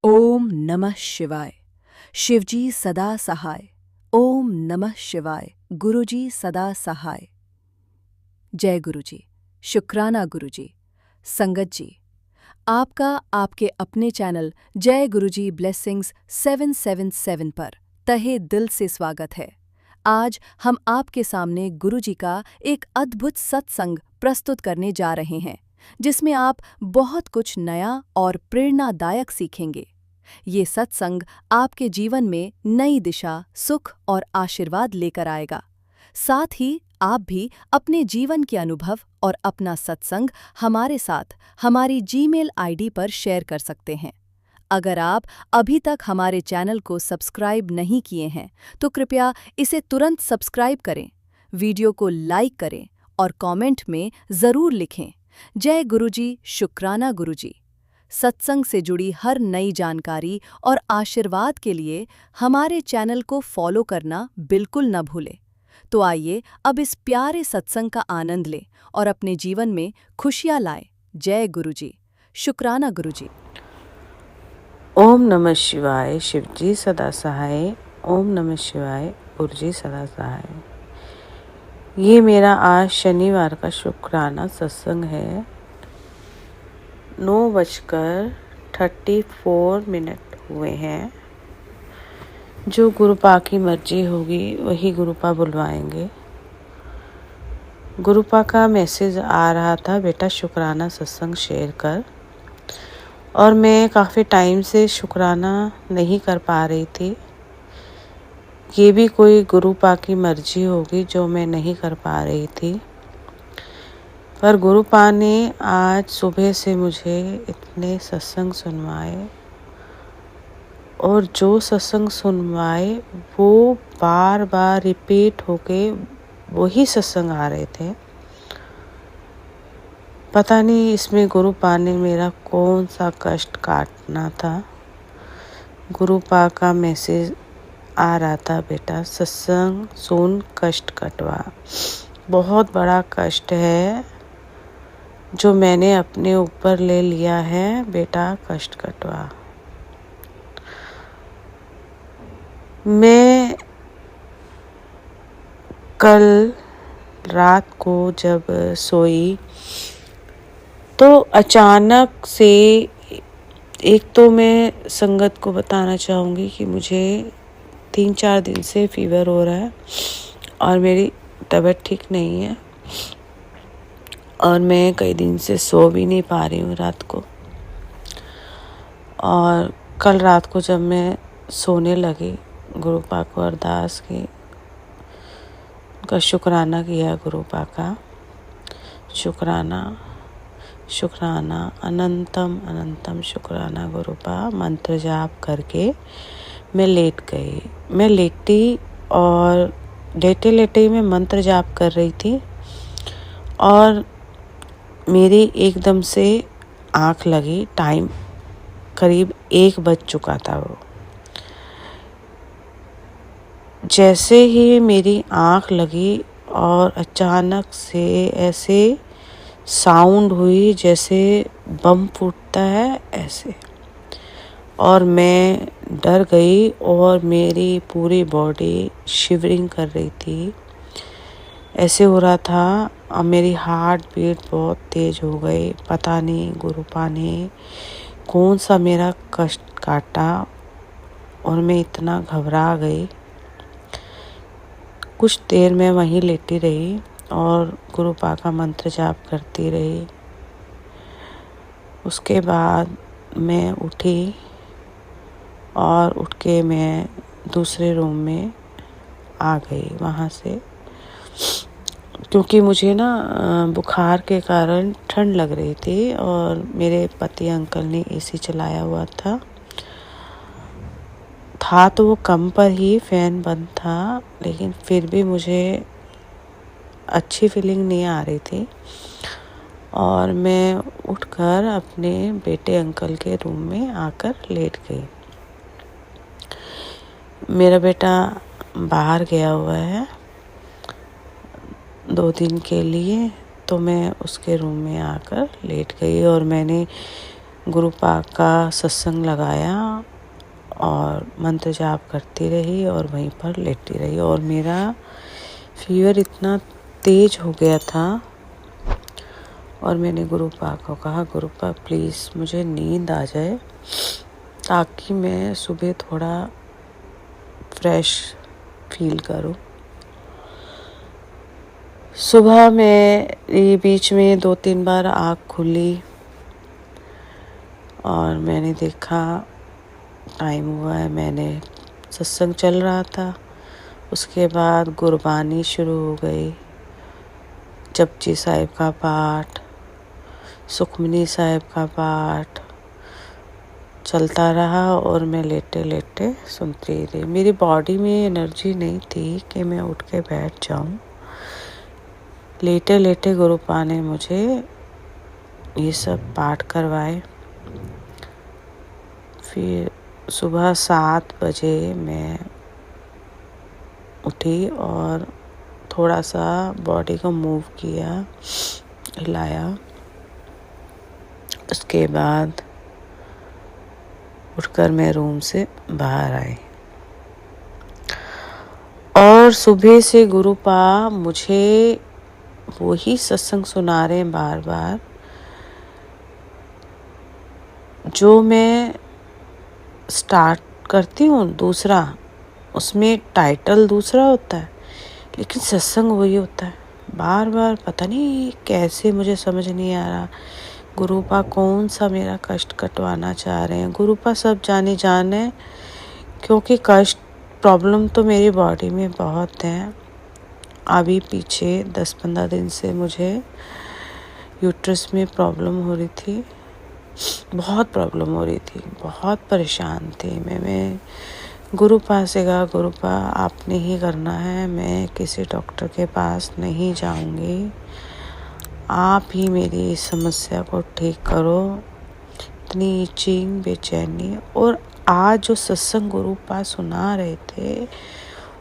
ओम नमः शिवाय। शिवजी सदा सहाय। ओम नमः शिवाय। गुरुजी सदा सहाय। जय गुरुजी। शुक्राना गुरुजी। संगत जी, आपका आपके अपने चैनल जय गुरुजी ब्लेसिंग्स 777 पर तहे दिल से स्वागत है। आज हम आपके सामने गुरुजी का एक अद्भुत सत्संग प्रस्तुत करने जा रहे हैं, जिसमें आप बहुत कुछ नया और प्रेरणादायक सीखेंगे। ये सत्संग आपके जीवन में नई दिशा, सुख और आशीर्वाद लेकर आएगा। साथ ही आप भी अपने जीवन के अनुभव और अपना सत्संग हमारे साथ हमारी जीमेल आईडी पर शेयर कर सकते हैं। अगर आप अभी तक हमारे चैनल को सब्सक्राइब नहीं किए हैं, तो कृपया इसे तुरंत सब्सक्राइब करें, वीडियो को लाइक करें और कमेंट में ज़रूर लिखें, जय गुरुजी, शुक्राना गुरुजी। सत्संग से जुड़ी हर नई जानकारी और आशीर्वाद के लिए हमारे चैनल को फॉलो करना बिल्कुल न भूलें। तो आइए अब इस प्यारे सत्संग का आनंद लें और अपने जीवन में खुशियां लाएं। जय गुरुजी। शुक्राना गुरुजी। ओम नमः शिवाय। शिवजी सदा सहाय। ओम नमः शिवाय। गुरुजी सदा सहाय। ये मेरा आज शनिवार का शुक्राना सत्संग है। 9:34 हुए हैं। जो गुरुपा की मर्जी होगी वही गुरुपा बुलवाएंगे। गुरुपा का मैसेज आ रहा था, बेटा शुक्राना सत्संग शेयर कर। और मैं काफ़ी टाइम से शुक्राना नहीं कर पा रही थी। ये भी कोई गुरुपा की मर्जी होगी जो मैं नहीं कर पा रही थी। पर गुरुपा ने आज सुबह से मुझे इतने सत्संग सुनवाए, और जो सत्संग सुनवाए वो बार बार रिपीट होके वही सत्संग आ रहे थे। पता नहीं इसमें गुरुपा ने मेरा कौन सा कष्ट काटना था। गुरुपा का मैसेज आ रहा था, बेटा सत्संग सुन, कष्ट कटवा। बहुत बड़ा कष्ट है जो मैंने अपने ऊपर ले लिया है, बेटा कष्ट कटवा। मैं कल रात को जब सोई तो अचानक से, एक तो मैं संगत को बताना चाहूँगी कि मुझे 3-4 दिन से फीवर हो रहा है और मेरी तबीयत ठीक नहीं है, और मैं कई दिन से सो भी नहीं पा रही हूँ रात को। और कल रात को जब मैं सोने लगी, गुरुपा को अरदास की, उनका शुक्राना किया, गुरुपा का शुक्राना शुक्राना, अनंतम अनंतम शुक्राना गुरुपा मंत्र जाप करके मैं लेट गई। मैं लेटी और लेटे लेटे ही मैं मंत्र जाप कर रही थी, और मेरी एकदम से आँख लगी। टाइम करीब 1 बज चुका था। वो जैसे ही मेरी आँख लगी और अचानक से ऐसे साउंड हुई जैसे बम फूटता है ऐसे, और मैं डर गई और मेरी पूरी बॉडी शिवरिंग कर रही थी। ऐसे हो रहा था, और मेरी हार्ट बीट बहुत तेज हो गई। पता नहीं गुरुपा ने कौन सा मेरा कष्ट काटा, और मैं इतना घबरा गई। कुछ देर मैं वहीं लेटी रही और गुरुपा का मंत्र जाप करती रही। उसके बाद मैं उठी और उठ के मैं दूसरे रूम में आ गई वहाँ से, क्योंकि मुझे ना बुखार के कारण ठंड लग रही थी, और मेरे पति अंकल ने एसी चलाया हुआ था तो वो कम पर ही, फैन बंद था, लेकिन फिर भी मुझे अच्छी फीलिंग नहीं आ रही थी। और मैं उठकर अपने बेटे अंकल के रूम में आकर लेट गई। मेरा बेटा बाहर गया हुआ है 2 दिन के लिए, तो मैं उसके रूम में आकर लेट गई। और मैंने गुरुपाक का सत्संग लगाया और मंत्र जाप करती रही और वहीं पर लेटी रही। और मेरा फीवर इतना तेज हो गया था और मैंने गुरुपाक को कहा, गुरुपाक प्लीज़ मुझे नींद आ जाए ताकि मैं सुबह थोड़ा फ्रेश फील करूं। सुबह में ये बीच में 2-3 बार आँख खुली और मैंने देखा टाइम हुआ है। मैंने सत्संग चल रहा था, उसके बाद गुरबानी शुरू हो गई, जपजी साहिब का पाठ, सुखमनी साहिब का पाठ चलता रहा और मैं लेटे लेटे सुनती रही। मेरी बॉडी में एनर्जी नहीं थी कि मैं उठ के बैठ जाऊं। लेटे लेटे गुरुपा ने मुझे ये सब पाठ करवाए। फिर सुबह 7 बजे मैं उठी और थोड़ा सा बॉडी को मूव किया, हिलाया। उसके बाद उठकर मैं रूम से बाहर आई और सुबह से गुरुपा मुझे वही सत्संग सुना रहे हैं बार बार, जो मैं स्टार्ट करती हूँ दूसरा, उसमें टाइटल दूसरा होता है लेकिन सत्संग वही होता है। बार बार पता नहीं कैसे, मुझे समझ नहीं आ रहा गुरुपा कौन सा मेरा कष्ट कटवाना चाह रहे हैं। गुरुपा सब जाने क्योंकि कष्ट प्रॉब्लम तो मेरी बॉडी में बहुत है। अभी पीछे 10-15 दिन से मुझे यूट्रस में प्रॉब्लम हो रही थी, बहुत प्रॉब्लम हो रही थी, बहुत परेशान थी मैं गुरुपा से कहा, गुरुपा आपने ही करना है, मैं किसी डॉक्टर के पास नहीं जाऊंगी, आप ही मेरी इस समस्या को ठीक करो। इतनी ईचिंग, बेचैनी। और आज जो सत्संग गुरुपा सुना रहे थे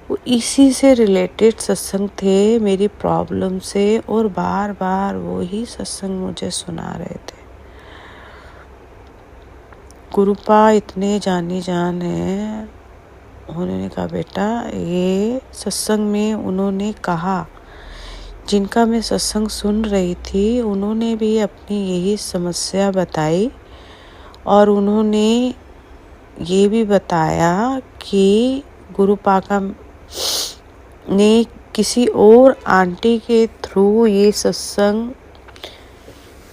वो इसी से रिलेटेड सत्संग थे, मेरी प्रॉब्लम से, और बार बार वो ही सत्संग मुझे सुना रहे थे। गुरुपा इतने जानी जान है। उन्होंने कहा, बेटा ये सत्संग में उन्होंने कहा, जिनका मैं सत्संग सुन रही थी उन्होंने भी अपनी यही समस्या बताई और उन्होंने ये भी बताया कि गुरुपा का ने किसी और आंटी के थ्रू ये सत्संग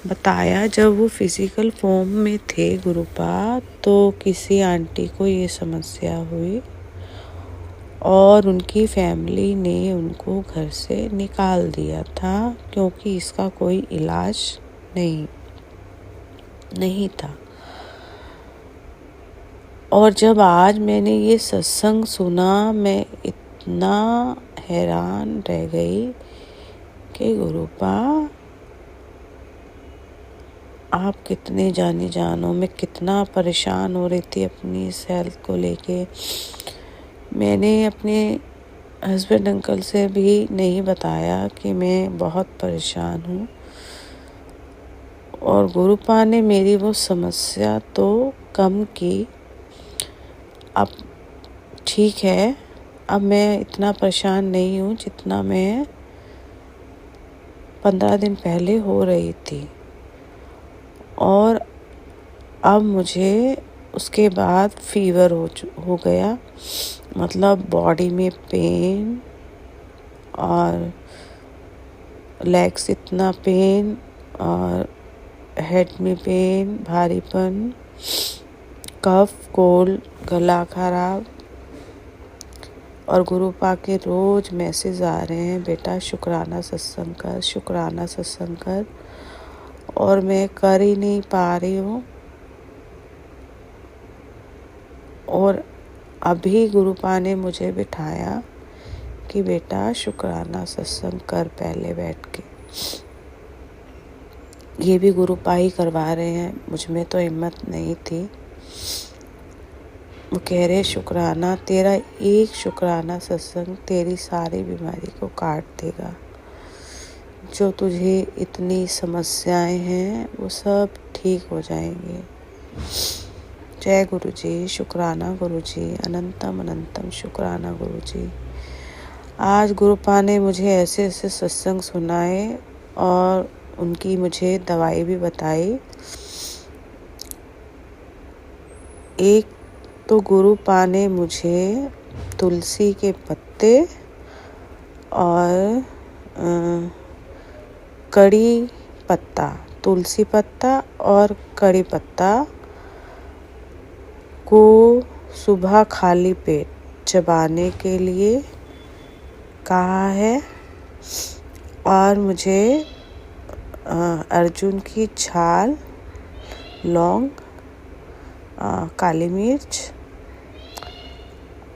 बताया। जब वो फिजिकल फॉर्म में थे गुरुपा, तो किसी आंटी को ये समस्या हुई और उनकी फैमिली ने उनको घर से निकाल दिया था क्योंकि इसका कोई इलाज नहीं था। और जब आज मैंने ये सत्संग सुना, मैं इतना हैरान रह गई कि गुरुपा आप कितने जाने जानो। मैं कितना परेशान हो रही थी अपनी इस हेल्थ को लेके। मैंने अपने हस्बैंड अंकल से भी नहीं बताया कि मैं बहुत परेशान हूँ, और गुरुपा ने मेरी वो समस्या तो कम की। अब ठीक है, अब मैं इतना परेशान नहीं हूँ जितना मैं 15 दिन पहले हो रही थी। और अब मुझे उसके बाद फीवर हो गया, मतलब बॉडी में पेन और लेग्स इतना पेन और हेड में पेन, भारीपन, कफ, कोल्ड, गला खराब। और गुरुपा के रोज मैसेज आ रहे हैं, बेटा शुक्राना सत्संग कर, शुक्राना सत्संग कर, और मैं कर ही नहीं पा रही हूँ। और अभी गुरुपा ने मुझे बिठाया कि बेटा शुक्राना सत्संग कर पहले बैठ के। ये भी गुरुपा ही करवा रहे हैं, मुझ में तो हिम्मत नहीं थी। वो कह रहे, शुक्राना, तेरा एक शुक्राना सत्संग तेरी सारी बीमारी को काट देगा। जो तुझे इतनी समस्याएं हैं वो सब ठीक हो जाएंगे। जय गुरु जी, शुक्राना गुरु जी, अनंतम अनंतम शुक्राना गुरु जी। आज गुरुपा ने मुझे ऐसे ऐसे सत्संग सुनाए और उनकी मुझे दवाई भी बताई। एक तो गुरुपा ने मुझे तुलसी के पत्ते और कड़ी पत्ता, तुलसी पत्ता और कड़ी पत्ता को सुबह खाली पेट चबाने के लिए कहा है और मुझे अर्जुन की छाल, लौंग, काली मिर्च,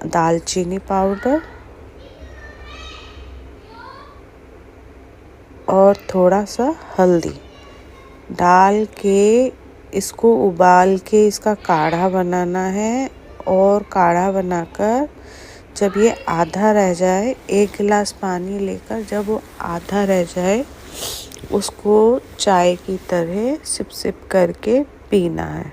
दालचीनी पाउडर और थोड़ा सा हल्दी डाल के इसको उबाल के इसका काढ़ा बनाना है। और काढ़ा बनाकर जब ये आधा रह जाए, 1 गिलास पानी लेकर जब वो आधा रह जाए उसको चाय की तरह सिप सिप करके पीना है।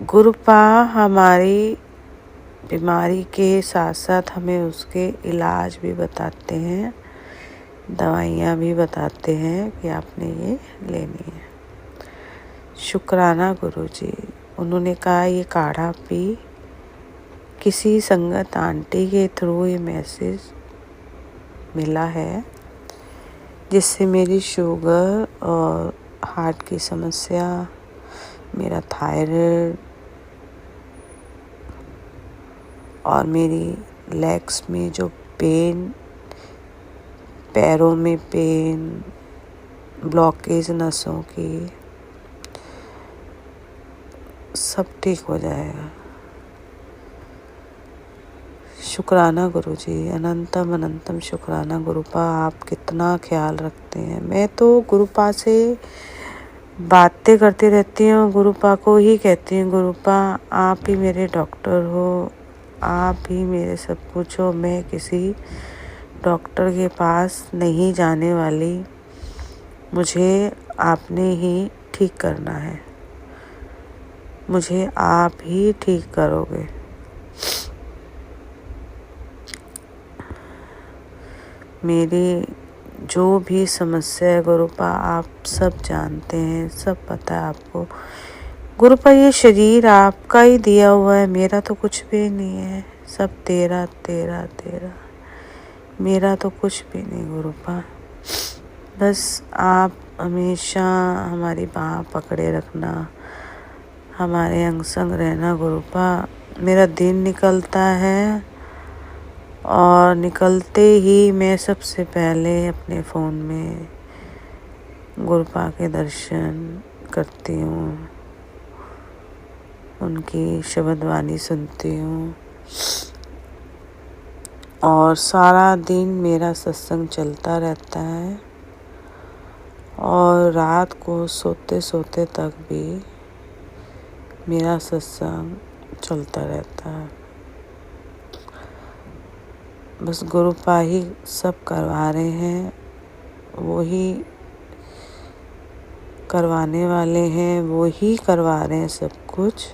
गुरुपा हमारी बीमारी के साथ साथ हमें उसके इलाज भी बताते हैं, दवाइयाँ भी बताते हैं कि आपने ये लेनी है। शुक्राना गुरु जी। उन्होंने कहा ये काढ़ा पी। किसी संगत आंटी के थ्रू ये मैसेज मिला है जिससे मेरी शुगर और हार्ट की समस्या, मेरा थायराइड और मेरी लेग्स में जो पेन, पैरों में पेन, ब्लॉकेज नसों की, सब ठीक हो जाएगा। शुक्राना गुरु जी, अनंतम अनंतम शुक्राना गुरुपा। आप कितना ख्याल रखते हैं। मैं तो गुरुपा से बातें करती रहती हूँ, गुरुपा को ही कहती हूँ, गुरुपा आप ही मेरे डॉक्टर हो, आप ही मेरे सब कुछ हो। मैं किसी डॉक्टर के पास नहीं जाने वाली, मुझे आपने ही ठीक करना है, मुझे आप ही ठीक करोगे। मेरी जो भी समस्या है गुरुपा आप सब जानते हैं, सब पता है आपको। गुरुपा ये शरीर आपका ही दिया हुआ है, मेरा तो कुछ भी नहीं है, सब तेरा तेरा तेरा, मेरा तो कुछ भी नहीं गुरुपा। बस आप हमेशा हमारी बाँह पकड़े रखना, हमारे अंग संग रहना गुरुपा। मेरा दिन निकलता है और निकलते ही मैं सबसे पहले अपने फ़ोन में गुरुपा के दर्शन करती हूँ, उनकी शब्दवाणी सुनती हूँ और सारा दिन मेरा सत्संग चलता रहता है और रात को सोते सोते तक भी मेरा सत्संग चलता रहता है। बस गुरुपा ही सब करवा रहे हैं, वो ही करवाने वाले हैं, वो ही करवा रहे हैं सब कुछ।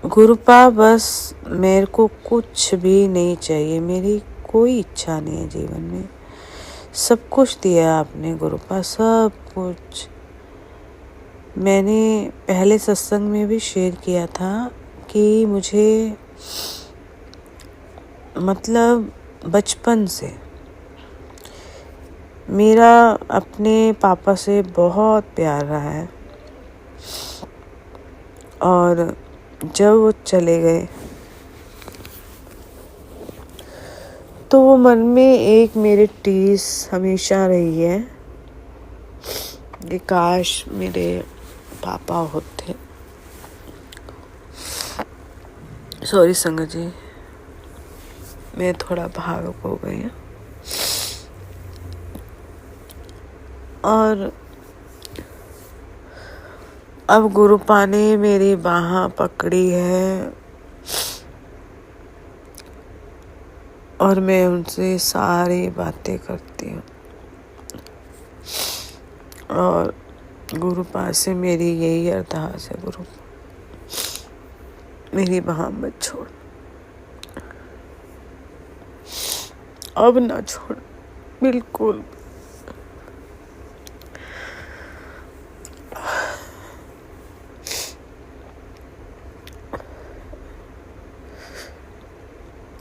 गुरुपा बस मेरे को कुछ भी नहीं चाहिए, मेरी कोई इच्छा नहीं है जीवन में। सब कुछ दिया आपने गुरुपा, सब कुछ। मैंने पहले सत्संग में भी शेयर किया था कि मुझे मतलब बचपन से मेरा अपने पापा से बहुत प्यार रहा है और जब वो चले गए तो वो मन में एक मेरे टीस हमेशा रही है कि काश मेरे पापा होते। सॉरी संगत जी, मैं थोड़ा भावुक हो गई हूँ। और अब गुरुपा ने मेरी बाँह पकड़ी है और मैं उनसे सारी बातें करती हूँ। और गुरुपा से मेरी यही अरदास है, गुरु मेरी बाह मत छोड़, अब ना छोड़ बिल्कुल।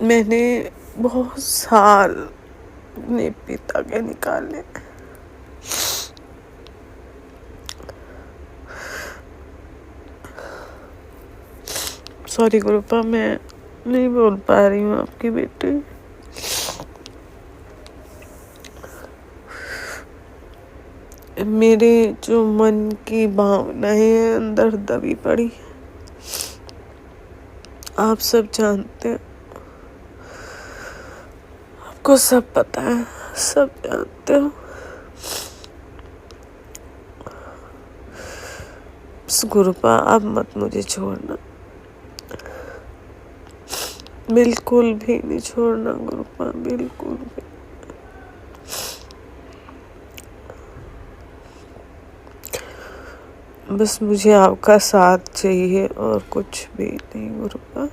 मैंने बहुत साल अपने पिता के निकाले। सॉरी गुरुपा, मैं नहीं बोल पा रही हूँ आपकी बेटी। मेरे जो मन की भावनाएं अंदर दबी पड़ी, आप सब जानते हैं, आपको सब पता है, सब जानते हो। गुरुपा अब मत मुझे छोड़ना, बिल्कुल भी नहीं छोड़ना गुरुपा, बिल्कुल भी। बस मुझे आपका साथ चाहिए और कुछ भी नहीं गुरुपा,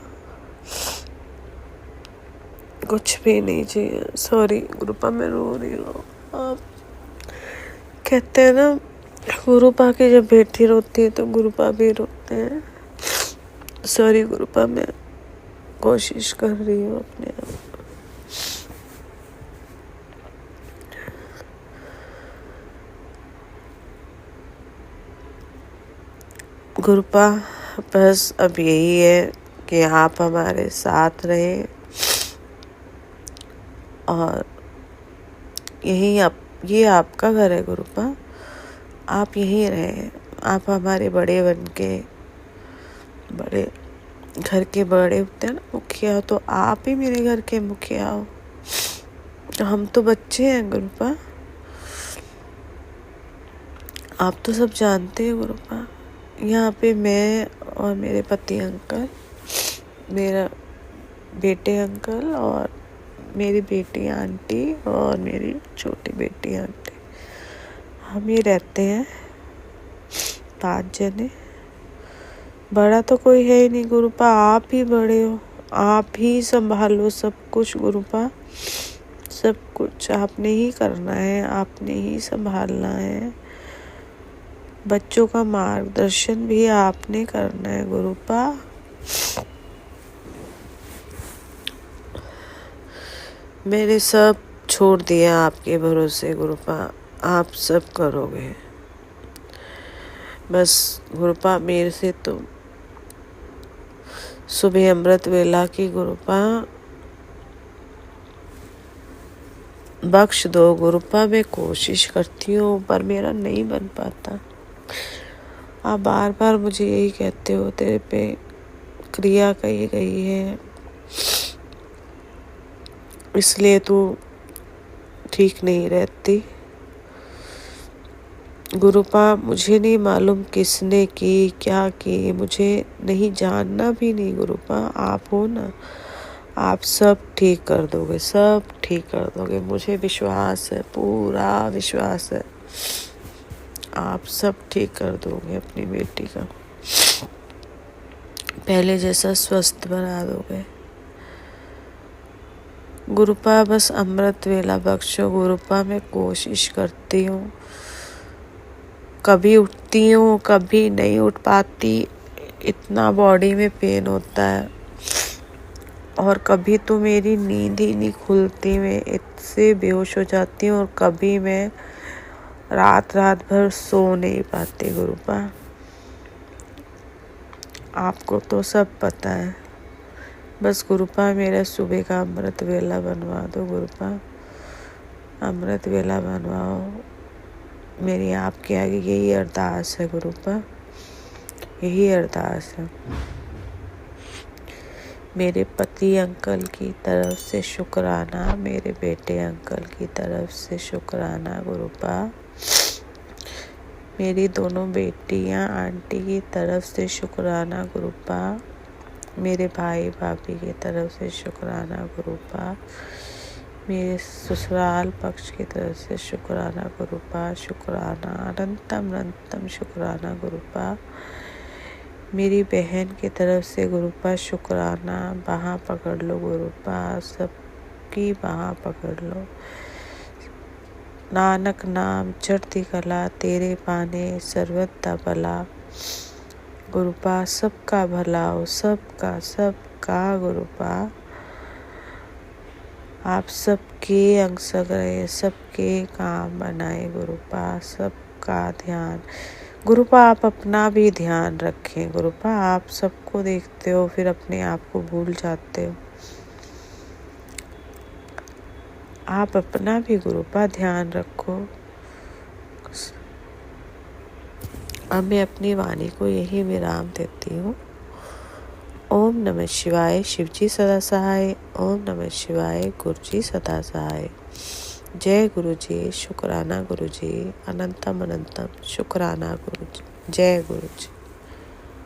कुछ भी नहीं चाहिए। सॉरी गुरुपा, मैं रो रही हूँ। आप कहते हैं ना, गुरुपा की जब बेटी रोती है तो गुरुपा भी रोते हैं। सॉरी गुरुपा, मैं कोशिश कर रही हूँ अपने आप। गुरुपा बस अब यही है कि आप हमारे साथ रहें और ये आपका घर है गुरुपा, आप यहीं रहें। आप हमारे बड़े बन के, बड़े घर के बड़े होते हैं ना, मुखिया, तो आप ही मेरे घर के मुखिया हो। तो हम तो बच्चे हैं गुरुपा, आप तो सब जानते हैं गुरुपा। यहाँ पे मैं और मेरे पति अंकल, मेरा बेटे अंकल और मेरी बेटी आंटी और मेरी छोटी बेटी आंटी, हम ये रहते हैं 5 जने। बड़ा तो कोई है ही नहीं गुरुपा, आप ही बड़े हो, आप ही संभालो सब कुछ गुरुपा, सब कुछ आपने ही करना है, आपने ही संभालना है। बच्चों का मार्गदर्शन भी आपने करना है गुरुपा। मैंने सब छोड़ दिया आपके भरोसे गुरुपा, आप सब करोगे। बस गुरुपा मेरे से तो सुबह अमृत वेला की गुरुपा बख्श दो गुरुपा। मैं कोशिश करती हूँ पर मेरा नहीं बन पाता। आप बार बार मुझे यही कहते हो, तेरे पे क्रिया कही गई है इसलिए तू ठीक नहीं रहती। गुरुपा मुझे नहीं मालूम किसने की, क्या की, मुझे नहीं, जानना भी नहीं गुरुपा। आप हो ना, आप सब ठीक कर दोगे, सब ठीक कर दोगे, मुझे विश्वास है, पूरा विश्वास है। आप सब ठीक कर दोगे अपनी बेटी का, पहले जैसा स्वस्थ बना दोगे गुरुपा। बस अमृत वेला बख्शो गुरुपा। मैं कोशिश करती हूँ, कभी उठती हूँ कभी नहीं उठ पाती, इतना बॉडी में पेन होता है, और कभी तो मेरी नींद ही नहीं खुलती, मैं इससे बेहोश हो जाती हूँ, और कभी मैं रात भर सो नहीं पाती गुरुपा। आपको तो सब पता है। बस गुरुपा मेरा सुबह का अमृत वेला बनवा दो गुरुपा, अमृत वेला बनवाओ। मेरी आपके आगे यही अरदास है गुरुपा, यही अरदास है। मेरे पति अंकल की तरफ से शुक्राना, मेरे बेटे अंकल की तरफ से शुक्राना गुरुपा, मेरी दोनों बेटियां आंटी की तरफ से शुक्राना गुरुपा, मेरे भाई भाभी की तरफ से शुक्राना गुरुपा, मेरे ससुराल पक्ष की तरफ से शुक्राना गुरुपा, शुक्राना अनंतम अनंतम शुक्राना गुरुपा, मेरी बहन की तरफ से गुरुपा शुक्राना, बाहाँ पकड़ लो गुरुपा, सबकी बाहाँ पकड़ लो। नानक नाम चढ़ती कला, तेरे पाने सर्वदा भला, गुरुपा सबका भला हो, सबका गुरुपा, आप सबके अंग संग सबके काम बनाए गुरुपा, सबका ध्यान गुरुपा, आप अपना भी ध्यान रखें गुरुपा। आप सबको देखते हो फिर अपने आप को भूल जाते हो, आप अपना भी गुरुपा ध्यान रखो। अब मैं अपनी वाणी को यही विराम देती हूँ। ओम नमः शिवाय, शिवजी सदा सहाय। ओम नमः शिवाय, गुरुजी सदा सहाय। जय गुरुजी, शुक्राना गुरुजी, अनंतम अनंतम शुक्राना गुरुजी। जय गुरुजी।